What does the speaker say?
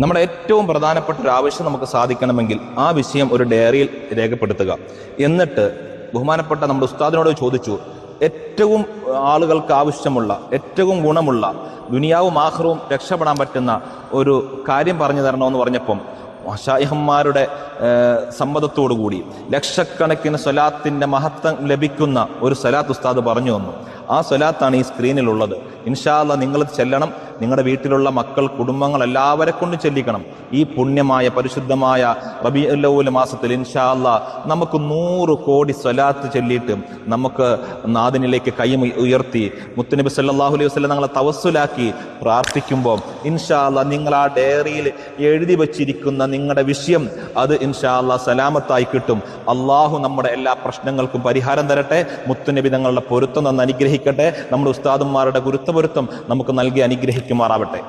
നമ്മുടെ ഏറ്റവും പ്രധാനപ്പെട്ട ഒരു ആവശ്യം നമുക്ക് സാധിക്കണമെങ്കിൽ ആ വിഷയം ഒരു ഡയറിയിൽ രേഖപ്പെടുത്തുക. എന്നിട്ട് ബഹുമാനപ്പെട്ട നമ്മുടെ ഉസ്താദിനോട് ചോദിച്ചു, ഏറ്റവും ആളുകൾക്ക് ആവശ്യമുള്ള, ഏറ്റവും ഗുണമുള്ള, ദുനിയാവും ആഖിറവും രക്ഷപ്പെടാൻ പറ്റുന്ന ഒരു കാര്യം പറഞ്ഞു തരണമെന്ന് പറഞ്ഞപ്പം മശായിഖന്മാരുടെ സമ്മതത്തോടുകൂടി ലക്ഷക്കണക്കിന് സ്വലാത്തിൻ്റെ മഹത്വം ലഭിക്കുന്ന ഒരു സ്വലാത്ത് ഉസ്താദ് പറഞ്ഞു തന്നു. ആ സ്വലാത്താണ് ഈ സ്ക്രീനിലുള്ളത്. ഇൻഷാ അല്ലാഹ് നിങ്ങൾ ചെല്ലണം. നിങ്ങളുടെ വീട്ടിലുള്ള മക്കൾ, കുടുംബങ്ങൾ എല്ലാവരെ കൊണ്ടും ചെല്ലിക്കണം. ഈ പുണ്യമായ പരിശുദ്ധമായ റബീഉൽ അവ്വൽ മാസത്തിൽ ഇൻഷാ അല്ലാഹ് നമുക്ക് 100 കോടി സ്വലാത്ത് ചൊല്ലിയിട്ട് നമുക്ക് നാദിനിലേക്ക് കൈ ഉയർത്തി മുത്തുനബി സല്ലല്ലാഹു അലൈഹി വസല്ലം ഞങ്ങളെ തവസ്സുലാക്കി പ്രാർത്ഥിക്കുമ്പോൾ ഇൻഷാ അല്ലാഹ് നിങ്ങൾ ആ ഡയറിയിൽ എഴുതി വച്ചിരിക്കുന്ന നിങ്ങളുടെ വിഷയം അത് ഇൻഷാ അല്ലാഹ് സലാമത്തായി കിട്ടും. അള്ളാഹു നമ്മുടെ എല്ലാ പ്രശ്നങ്ങൾക്കും പരിഹാരം തരട്ടെ. മുത്തുനബി തങ്ങളുടെ പൊരുത്തം തന്ന് അനുഗ്രഹിക്കട്ടെ. നമ്മുടെ ഉസ്താദന്മാരുടെ ഗുരുത്വപൊരുത്തം നമുക്ക് നൽകി അനുഗ്രഹിക്കുമാറാവട്ടെ.